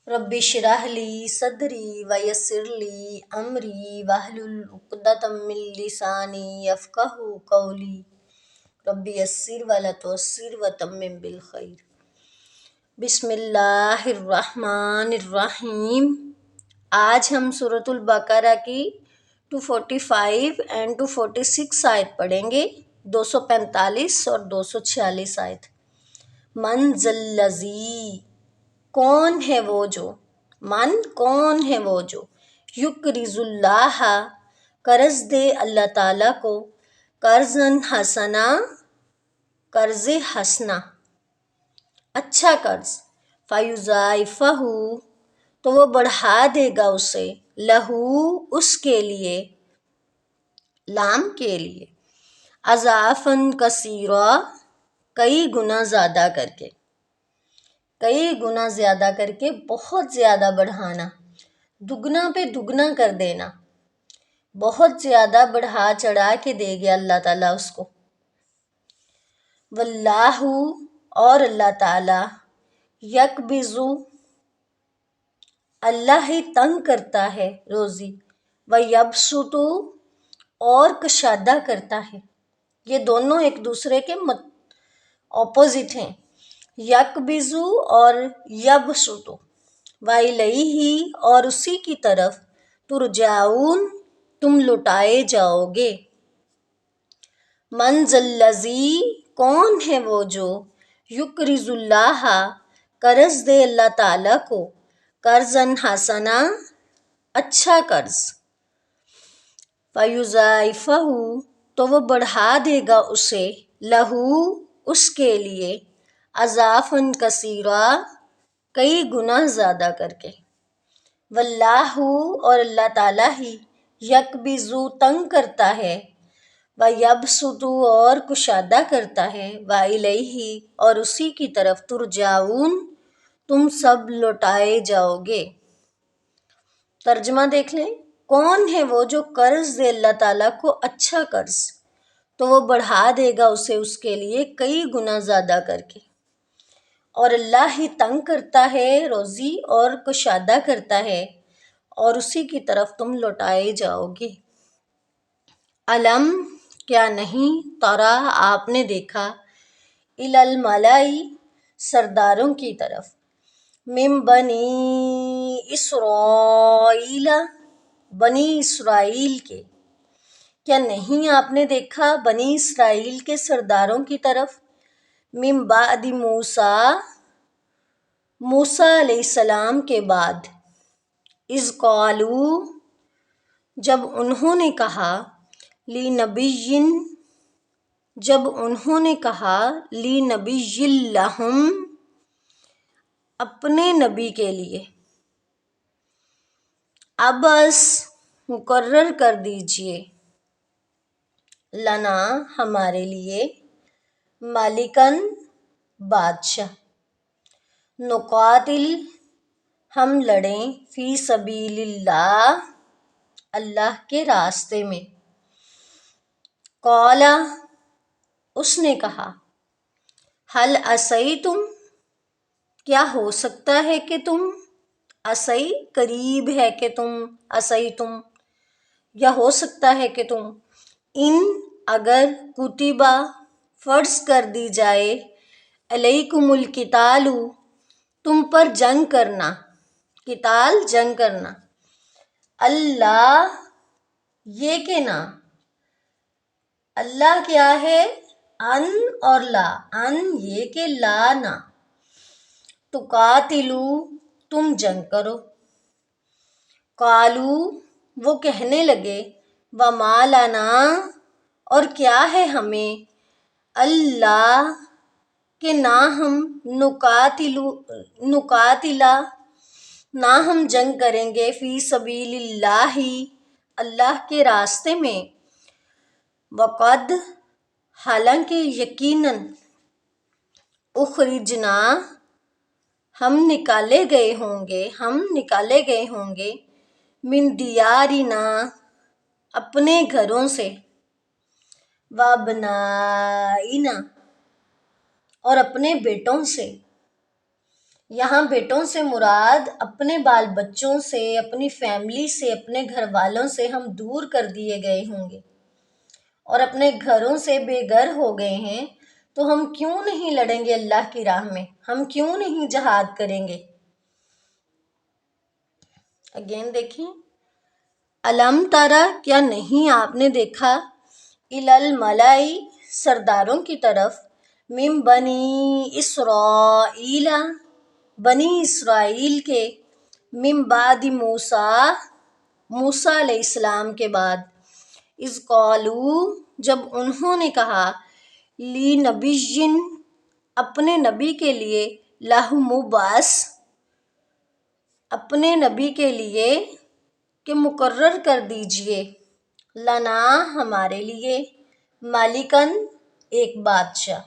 Rabbi इश्रह ली सदरी वयस्सिर ली अमरी वाहलुल उक़दतम मिन लिसानी यफ़क़हू क़ौली rabbi यस्सिर वला तुअस्सिर वतम्मिम बिल खैर। बिस्मिल्लाहिर्रहमानिर्रहीम। आज हम सूरतुल बकरा की 245 एंड 246 आयत पढ़ेंगे, 245 और 246 आयत। मन जल्लज़ी, कौन है वो जो, मन कौन है वो जो, युकरिजुल्लाह, कर्ज दे अल्लाह ताला को, कर्जन हसना, कर्ज हसना, अच्छा कर्ज, फ़युज़ाइफ़हू, तो वो बढ़ा देगा उसे, लहू, उसके लिए, लाम के लिए, अज़ाफ़न कसीरा, कई गुना ज़्यादा करके, कई गुना ज़्यादा करके, बहुत ज़्यादा बढ़ाना, दुगना पे दुगना कर देना, बहुत ज़्यादा बढ़ा चढ़ा के देंगे अल्लाह ताला उसको। वल्लाहु, और अल्लाह ताला, यकबिज़ु, अल्लाह ही तंग करता है रोज़ी, व यबसुतु, और कशादा करता है। ये दोनों एक दूसरे के ऑपोजिट हैं, यकबिज़ु और यबसुतु। वाइलैही, और उसी की तरफ, तुरजाऊन, तुम लुटाए जाओगे। मन जल्लज़ी, कौन है वो जो, युकरिजुल्लाह, कर्ज दे अल्लाह ताला को, कर्जन हसना, अच्छा कर्ज, फ़युज़ाइफ़हू, तो वो बढ़ा देगा उसे, लहू, उसके लिए, अज़ाफ़न कसीरा, कई गुना ज़्यादा करके। वल्लाहु, और अल्लाह ताला ही, यकबिज़ु, तंग करता है, व यबसुतु, और कुशादा करता है, व इलैही, और उसी की तरफ, तुरजाऊन, तुम सब लौटाए जाओगे। तर्जमा देख लें। कौन है वो जो कर्ज दे अल्लाह ताला को, अच्छा कर्ज, तो वो बढ़ा देगा उसे, उसके लिए, कई गुना ज़्यादा करके। और अल्लाह ही तंग करता है रोज़ी और कुशादा करता है, और उसी की तरफ तुम लौटाए जाओगे। अलम, क्या नहीं, तरा, आपने देखा, इलल मलाई, सरदारों की तरफ, मिम बनी इसराइला, बनी इसराइल के, क्या नहीं आपने देखा बनी इसराइल के सरदारों की तरफ, मिम बादी मूसा, मूसा अलैहिस्सलाम के बाद, इज़ क़ालू, जब उन्होंने कहा, ली नबिय्यिन, जब उन्होंने कहा, ली नबिय्यिन लहुम, अपने नबी के लिए, अबस, मुकर्रर कर दीजिए, लना, हमारे लिए, मालिकन, बादशाह, नुकातिल, हम लड़ें, फ़ी सबीलिल्लाह, अल्लाह के रास्ते में। क़ाला, उसने कहा, हल असैतुम, क्या हो सकता है कि तुम, असई, करीब है कि तुम, असैतुम, या हो सकता है कि तुम, इन, अगर, कुतिबा, फ़र्ज़ कर दी जाए, अलैकुमुल कितालु, तुम पर जंग करना, किताल, जंग करना, अल्लाह, ये के ना, अल्लाह क्या है, अन और ला, अन ये के, ला ना, तुकातिलू, तुम जंग करो। कालू, वो कहने लगे, वमा लना, और क्या है हमें, अल्लाह, के ना हम, नुकातिला, ना हम जंग करेंगे, फ़ी सबीलिल्लाही, अल्लाह के रास्ते में, वक़द, हालांकि यकीनन, उखरिजना, हम निकाले गए होंगे, मिन दियारिना, अपने घरों से, वबनाइना, और अपने बेटों से, یہاں بیٹوں سے مراد اپنے بال بچوں سے، اپنی فیملی سے، اپنے گھر والوں سے ہم دور کر دیے گئے ہوں گے اور اپنے گھروں سے بے گھر ہو گئے ہیں، تو ہم کیوں نہیں لڑیں گے اللہ کی راہ میں؟ ہم کیوں نہیں جہاد کریں گے؟ اگین دیکھیں، علم تارا، کیا نہیں آپ نے دیکھا، الملائی، سرداروں کی طرف، من بنی اسرائیل، بنی اسرائیل کے، من بعد موسیٰ، موسیٰ علیہ السلام کے بعد، اذ قالو، جب انہوں نے کہا، لی نبی، اپنے نبی کے لیے، لہ مبعث، اپنے نبی کے لیے کہ مقرر کر دیجئے، لنا، ہمارے لیے، مالکن، ایک بادشاہ،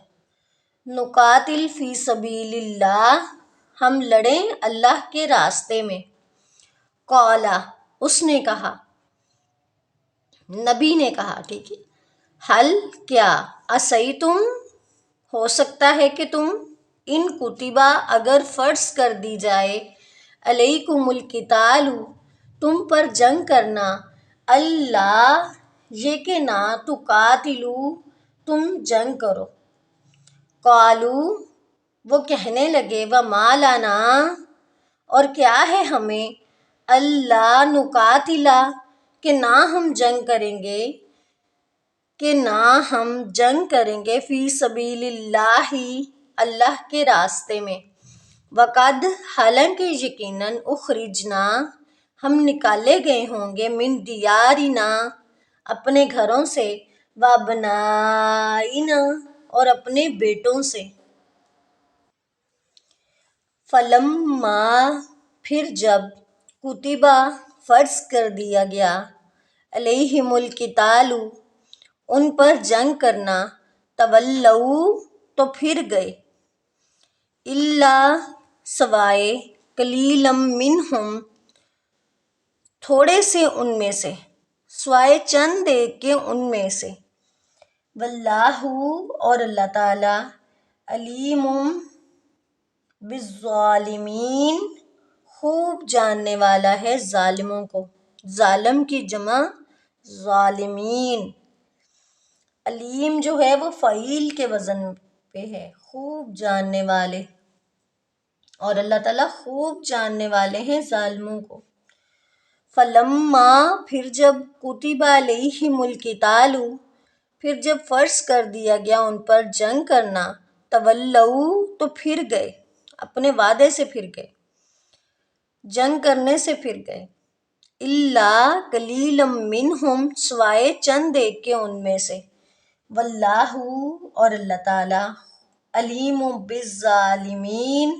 نقاتل فی سبیل اللہ، ہم لڑیں اللہ کے راستے میں، قالا، اس نے کہا، نبی نے کہا، ٹھیک ہے، حل، کیا، عصیتم، ہو سکتا ہے کہ تم، ان کتبہ، اگر فرض کر دی جائے، علیکم القتال، تم پر جنگ کرنا، اللہ، یہ کہ نہ تقاتلو، تم جنگ کرو، قالو، وہ کہنے لگے، وما لنا، اور کیا ہے ہمیں، اللہ نقاتلا، کہ نہ ہم جنگ کریں گے، فی سبیل اللہ، اللہ کے راستے میں، وقد، حالانکہ یقیناً، اخرجنا، ہم نکالے گئے ہوں گے، من دیارنا، اپنے گھروں سے، وابنائنا، اور اپنے بیٹوں سے، فلما، پھر جب، کتبہ، فرض کر دیا گیا، علیہم القتال، ان پر جنگ کرنا، تولوا، تو پھر گئے، الا، سوائے، قلیلا منہم، تھوڑے سے ان میں سے، سوائے چند ایک کے ان میں سے، واللہ، اور اللہ تعالی، علیم، بالظالمین، خوب جاننے والا ہے ظالموں کو، ظالم کی جمع ظالمین، علیم جو ہے وہ فعیل کے وزن پہ ہے، خوب جاننے والے، اور اللہ تعالیٰ خوب جاننے والے ہیں ظالموں کو، فلما، پھر جب، کتب علیہم القتال، پھر جب فرض کر دیا گیا ان پر جنگ کرنا، تولوا، تو پھر گئے، اپنے وعدے سے پھر گئے، جنگ کرنے سے پھر گئے، الا قلیلا منہم، سوائے چند ایک کے ان میں سے، واللہ، اور اللہ تعالی، علیم بالظالمین،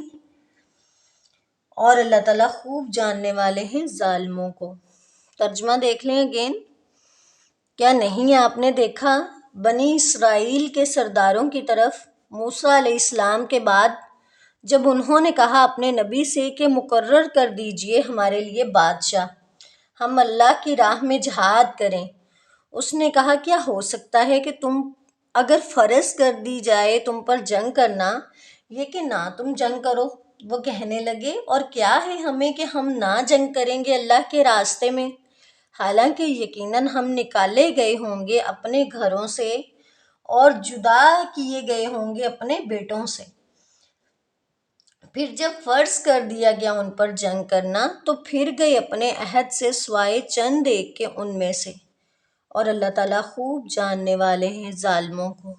اور اللہ تعالیٰ خوب جاننے والے ہیں ظالموں کو۔ ترجمہ دیکھ لیں اگین، کیا نہیں آپ نے دیکھا، بنی اسرائیل کے سرداروں کی طرف، موسیٰ علیہ السلام کے بعد، جب انہوں نے کہا اپنے نبی سے کہ مقرر کر دیجئے ہمارے لیے بادشاہ، ہم اللہ کی راہ میں جہاد کریں، اس نے کہا کیا ہو سکتا ہے کہ تم، اگر فرض کر دی جائے تم پر جنگ کرنا، یہ کہ نہ تم جنگ کرو، وہ کہنے لگے، اور کیا ہے ہمیں کہ ہم نہ جنگ کریں گے اللہ کے راستے میں، حالانکہ یقیناً ہم نکالے گئے ہوں گے اپنے گھروں سے اور جدا کیے گئے ہوں گے اپنے بیٹوں سے، پھر جب فرض کر دیا گیا ان پر جنگ کرنا تو پھر گئے اپنے عہد سے، سوائے چند ایک کے ان میں سے، اور اللہ تعالیٰ خوب جاننے والے ہیں ظالموں کو۔